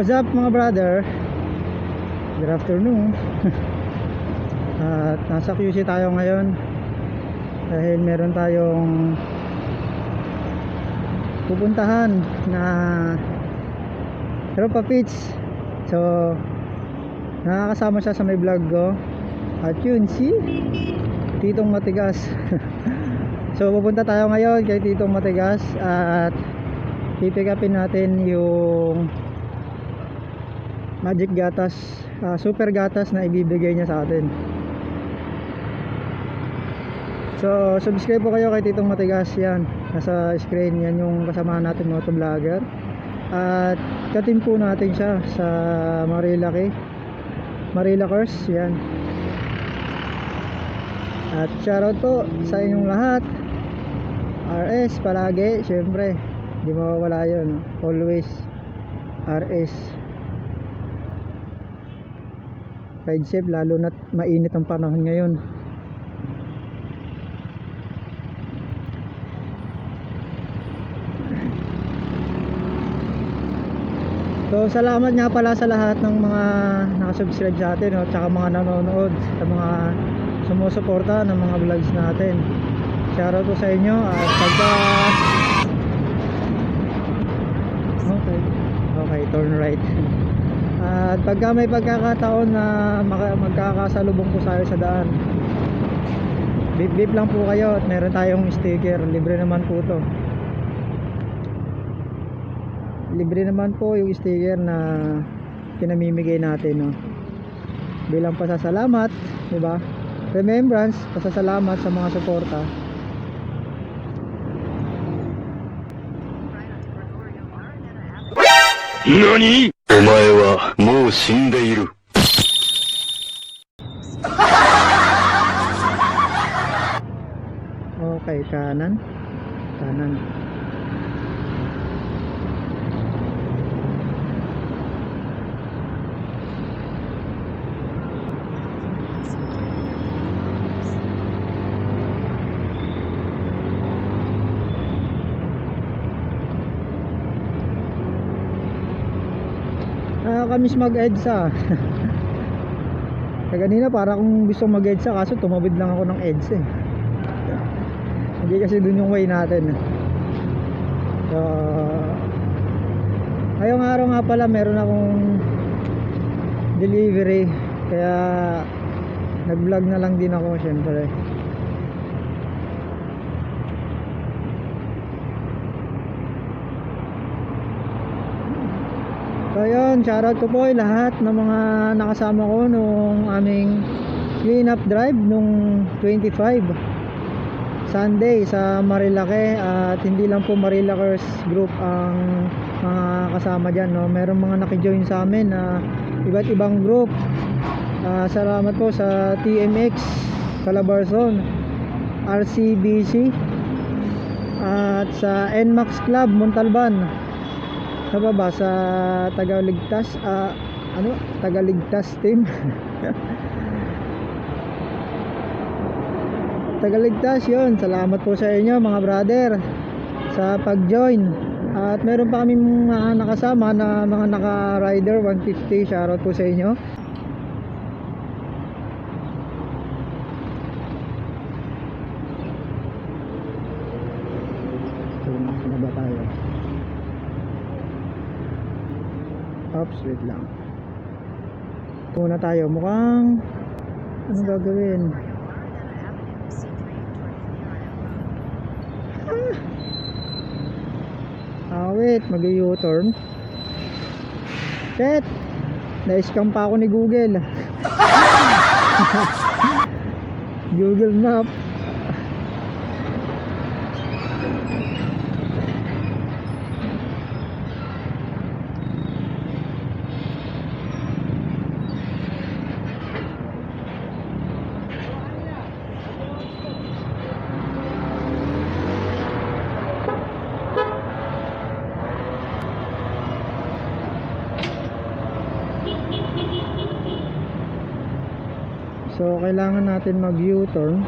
What's up mga brother? Good afternoon. At nasa QC tayo ngayon dahil meron tayong pupuntahan na tropa pitch. So nakakasama siya sa may vlog ko. At yun si Titong Matigas. So pupunta tayo ngayon kay Titong Matigas at pipick upin natin yung magic gatas, super gatas na ibibigay niya sa atin. So subscribe po kayo kay Titong Matigas. Yan, nasa screen yan yung kasamahan natin motovlogger. At katim po natin siya sa Marilakers. Yan. At shoutout po sa inyong lahat. RS palagi, syempre di mawawala yun, always RS. Ride safe, lalo na mainit ang panahon ngayon. So salamat nga pala sa lahat ng mga nakasubscribe sa atin, no? Tsaka mga nanonood, sa mga sumusuporta ng mga vlogs natin. Shoutout po sa inyo. At pagka okay, turn right. At pagka may pagkakataon na magkakasalubong po tayo sa daan, beep beep lang po kayo at meron tayong sticker. Libre naman po to. Libre naman po yung sticker na pinamimigay natin, no? Bilang pasasalamat, di ba? Remembrance, pasasalamat sa mga suporta. NANI?! お前はもう死んでいる。Okay, kanan. Kanan. Nakakamiss mag-EDSA. Kanina para kung gusto mag-EDSA, kaso tumawid lang ako ng EDSA eh. Hindi kasi dun yung way natin. So ngayong araw nga pala meron akong delivery, kaya nag vlog na lang din ako syempre. So yun, shoutout ko po lahat ng mga nakasama ko nung aming clean up drive nung 25 Sunday sa Marilake. At hindi lang po Marilakers group ang mga kasama dyan, no? Merong mga nakijoin sa amin na iba't ibang group. Salamat po sa TMX Calabarzon, RCBC, at sa NMAX Club Montalban. Sa baba sa Tagaligtas, Tagaligtas team. Tagaligtas yun. Salamat po sa inyo mga brother sa pag-join. At meron pa kaming mga nakasama na mga naka-rider 150. Shoutout po sa inyo. So, naba tayo. Oops, wait lang. Muna tayo. Mukhang anong gagawin? Wait, mag-u-turn. Shit, na-scam pa ako ni Google. Google Map. So kailangan natin mag U-turn.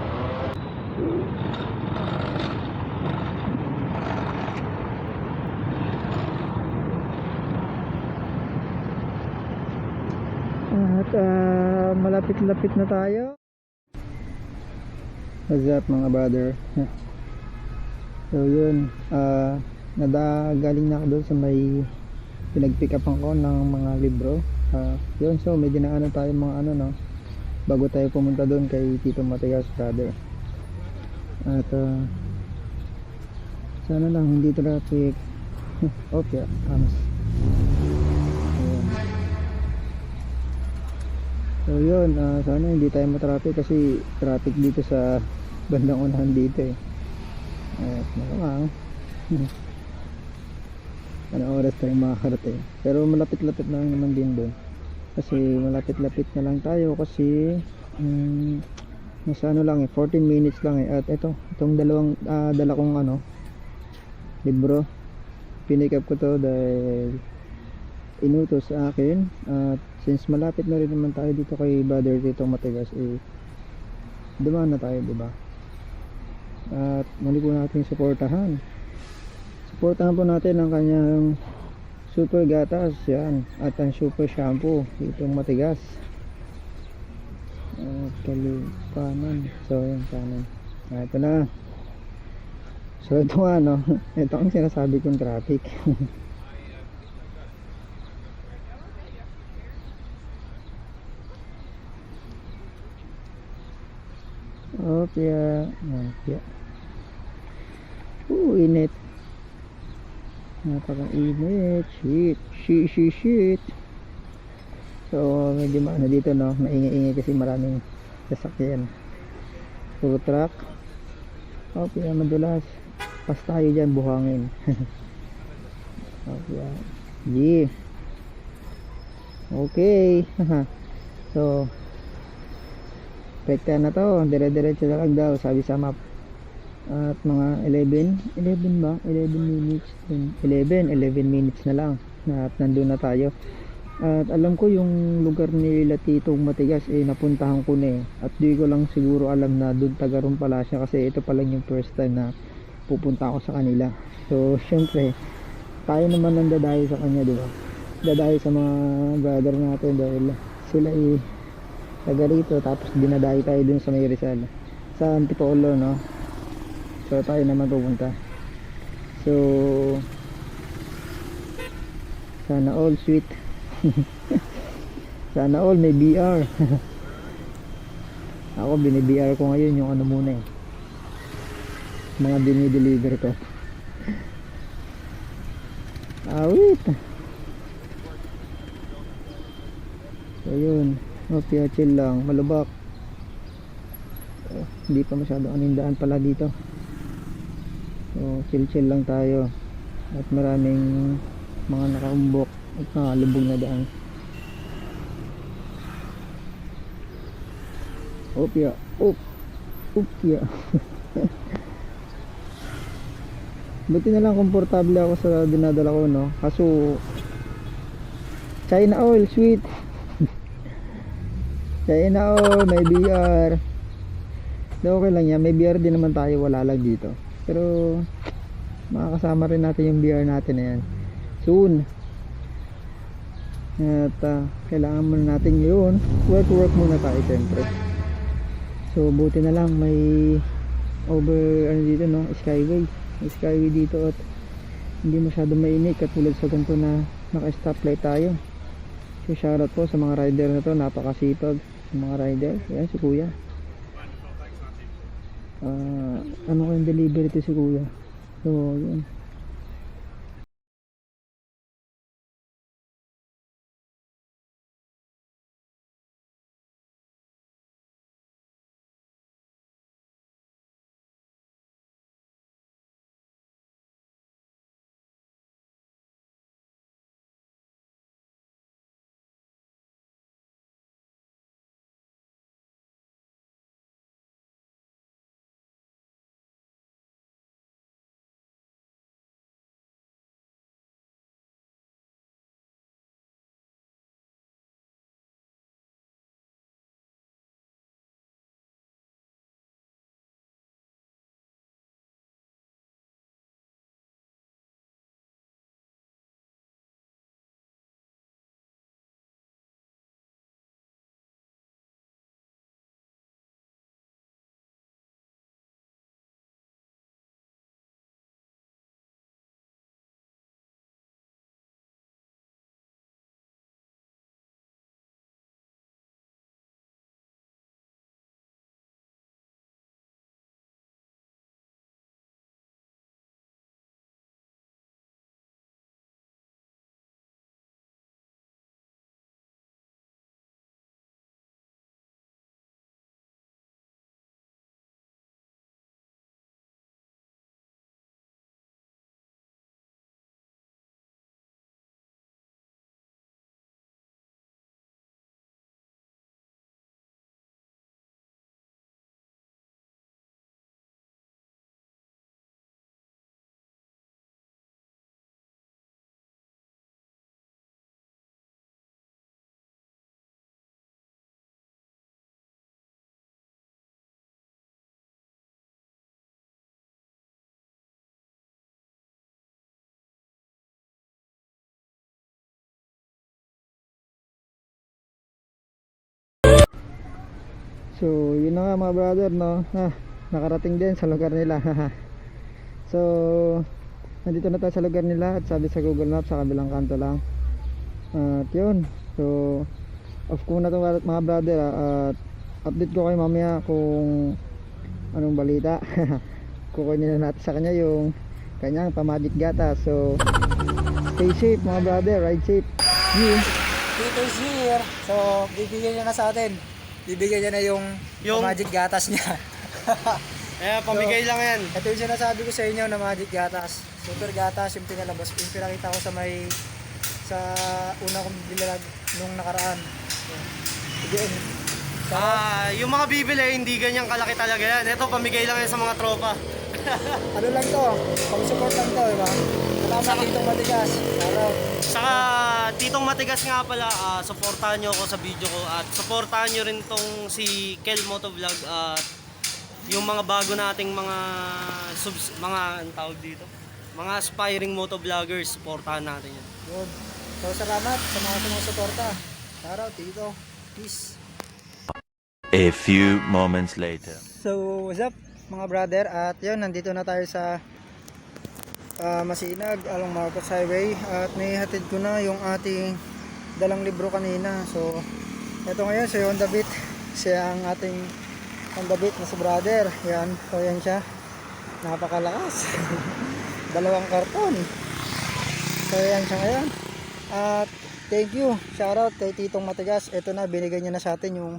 malapit-lapit na tayo. What's up mga brother? So yun, galing na ako doon sa may pinag-pick upan ko ng mga libro. Yun, so may dinaanan tayo mga ano, no, bago tayo pumunta doon kay Tito Matigas brother. At sana lang hindi traffic. Okay, promise. Ayan. So yun, sana hindi tayo matraffic kasi traffic dito sa bandang unahan dito eh. At malamang anong oras tayo makakarating, pero malapit-lapit na lang naman din doon kasi malapit-lapit na lang tayo kasi nasa ano lang eh, 14 minutes lang eh. At itong dalawang dala kong ano, libro, pinick up ko to dahil inutos sa akin. At since malapit na rin naman tayo dito kay brother Tito Matigas, eh dumaan na tayo, diba? At muli po natin supportahan po natin ang kanyang super gatas yan, at ang super shampoo Tito Matigas. At kanan, so yan kanan. Ito na, so ito nga no, ito ang sinasabi kong traffic. Okay, init, napaka-init, shit. So medyo maano dito no, maingay-ingay kasi maraming sasakyan, puro truck. Okay, madulas, pas tayo dyan, buhangin. Okay, yeah. Okay. So rekta na to, dire-diretso na lang daw sabi sa map. At mga 11 minutes, 11 minutes na lang at nandun na tayo. At alam ko yung lugar ni Tito Matigas eh, napuntahan ko na eh, at di ko lang siguro alam na doon tagaroon pala siya kasi ito pa lang yung first time na pupunta ako sa kanila. So syempre tayo naman ang dadayo sa kanya, diba? Dadayo sa mga brother natin dahil sila eh taga rito, tapos dinadayo tayo dun sa may Rizal, sa Antipolo, no? So tayo naman pupunta. So sana all sweet. Sana all may BR. Ako bini-BR ko ngayon yung ano muna eh, mga dinideliver ko. Awit. So yun, okay, chill lang, malubak. Hindi pa masyado anindaan pala dito. So chill lang tayo at maraming mga nakaumbok at nakalubog na daan. Opya, opya. Buti na lang komportable ako sa dinadala ko, no? Kaso China oil, sweet. China oil, may BR. Okay lang yan, may BR din naman tayo, wala lang dito. Pero makakasama rin natin yung BR natin na yan soon. At kailangan muna natin yun, work muna tayo syempre. So buti na lang may over ano dito, no, skyway dito at hindi masyado mainit katulad sa ganito na naka stoplight tayo. So shoutout po sa mga rider na to, napakasipag sa mga rider. Yan si kuya, ano kayong delivery to si kuya. So yun, So yun na nga mga brother, no, nakarating din sa lugar nila. So nandito na tayo sa lugar nila at sabi sa Google Maps sa kabilang kanto lang. At yun, so off ko na to mga brother, at update ko kayo mamaya kung anong balita. Kukunin na natin sa kanya yung kanyang pamagic gata. So stay safe mga brother, ride safe. Tito is here. So, bibigyan niya na sa atin. Bibigyan niya na yung magic gatas niya. Pamigay lang yan. Ito yung sinasabi ko sa inyo na magic gatas. Super gatas yung pinalabas. Yung pinakita ko sa una kong bilag nung nakaraan. Again. Yung mga bibili, hindi ganyang kalaki talaga yan. Ito, pamigay lang yan sa mga tropa. Ano lang to? Pang-support lang to, diba? Salamat Titong Matigas. Shoutout. Saka, Titong Matigas nga pala, supportahan nyo ako sa video ko. At supportahan nyo rin tong si Kel Motovlog. At yung mga bago nating mga anong tawag dito? Mga aspiring motovloggers, supportahan natin yan. Good. So, salamat sa mga sumusuporta. Shoutout, Tito. Peace. A few moments later. So what's up mga brother, at yun, nandito na tayo sa Masinag along Marcos Highway, at may hatid ko na yung ating dalang libro kanina. So eto ngayon si Honda Beat, siya ang ating Honda Beat na si brother. Yan, so yan siya, napakalakas. 2 karton. So yan siya ngayon, at thank you, shoutout kay Titong Matigas. Eto na, binigay niya na sa atin yung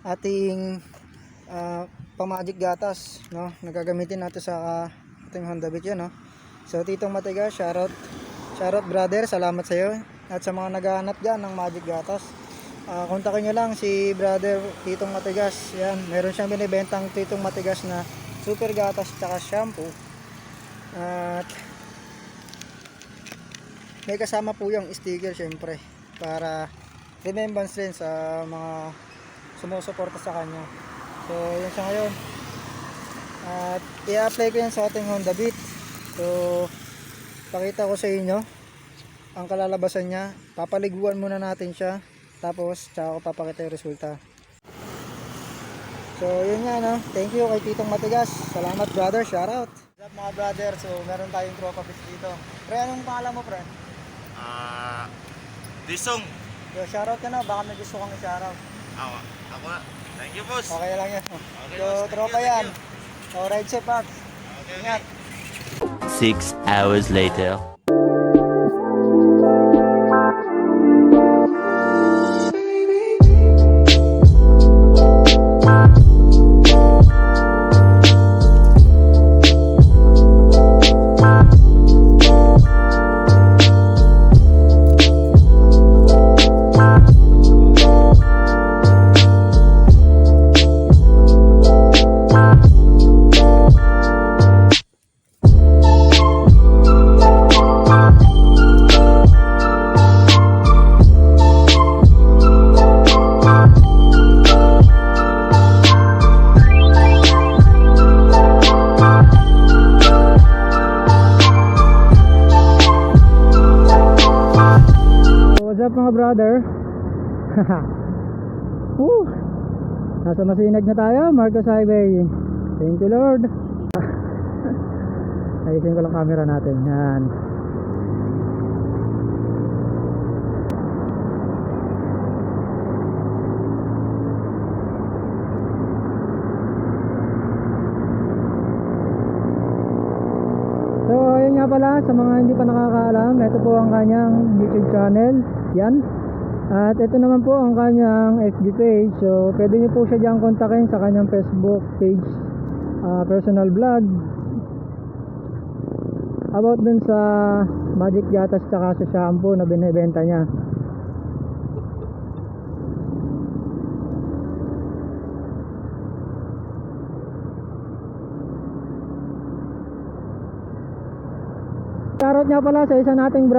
ating pamagic gatas, no, nagagamitin natin sa ating Honda Beat yun, no. So Titong Matigas, shoutout brother, salamat sa iyo. At sa mga naghahanap dyan ng magic gatas, kontakin nyo lang si brother Titong Matigas. Yan, meron siyang binibentang Titong Matigas na super gatas tsaka shampoo, at may kasama po yung sticker syempre para remembrance din sa mga sumusuporta sa kanya. So yun siya ngayon, at i-apply ko yan sa ating Honda Beat. So pakita ko sa inyo ang kalalabasan niya. Papaliguan muna natin siya, tapos tsaka ko papakita yung resulta. So yun nga, no, thank you kay Titong Matigas, salamat brother, shoutout. What's up mga brother, so meron tayong tropa bits dito. Pre, anong pangalan mo pre? Disong. Yo, shoutout ka na, baka may gusto kang i-shoutout. Ako na. Thank you, boss. Okay lang yan. So boss, tropa yan. So ride safe, Paps. Ingat. 6 hours later. What's up mga brother? Woo! Nasa Masinag na tayo, Marcos Highway. Thank you Lord. Ayusin ko lang camera natin. Yan. So ayun nga pala, sa mga hindi pa nakakaalam, ito po ang kanyang YouTube channel. Yan. At ito naman po ang kanyang FB page. So pwede nyo po siya dyan kontakin sa kanyang Facebook page, personal vlog about dun sa magic gatas tsaka sa shampoo na binibenta niya. Shoutout nga pala sa isa nating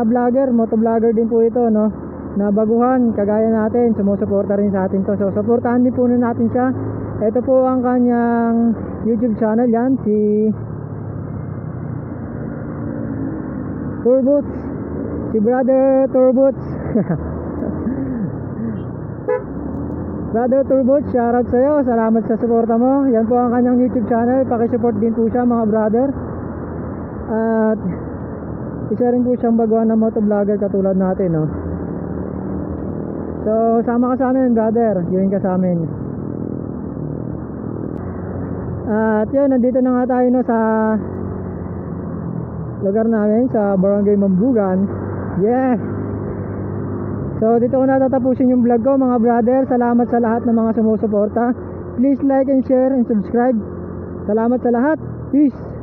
vlogger, motovlogger din po ito, no, na baguhan kagaya natin, sumusuporta rin sa atin to. So suportahan din po natin siya. Ito po ang kanyang YouTube channel, yan, si Turboots, si brother Turboots. Brother Turbot, shoutout sa'yo. Salamat sa suporta mo. Yan po ang kanyang YouTube channel. Pakisupport din po siya mga brother. At isa rin po siyang baguhan na motovlogger katulad natin, no? So, sama ka sa amin, brother. Join ka sa amin. At yun, nandito na nga tayo, no, sa lugar namin, sa Barangay Mambugan. Yeah! So, dito ko natatapusin yung vlog ko, mga brother. Salamat sa lahat ng mga sumusuporta. Please like and share and subscribe. Salamat sa lahat. Peace!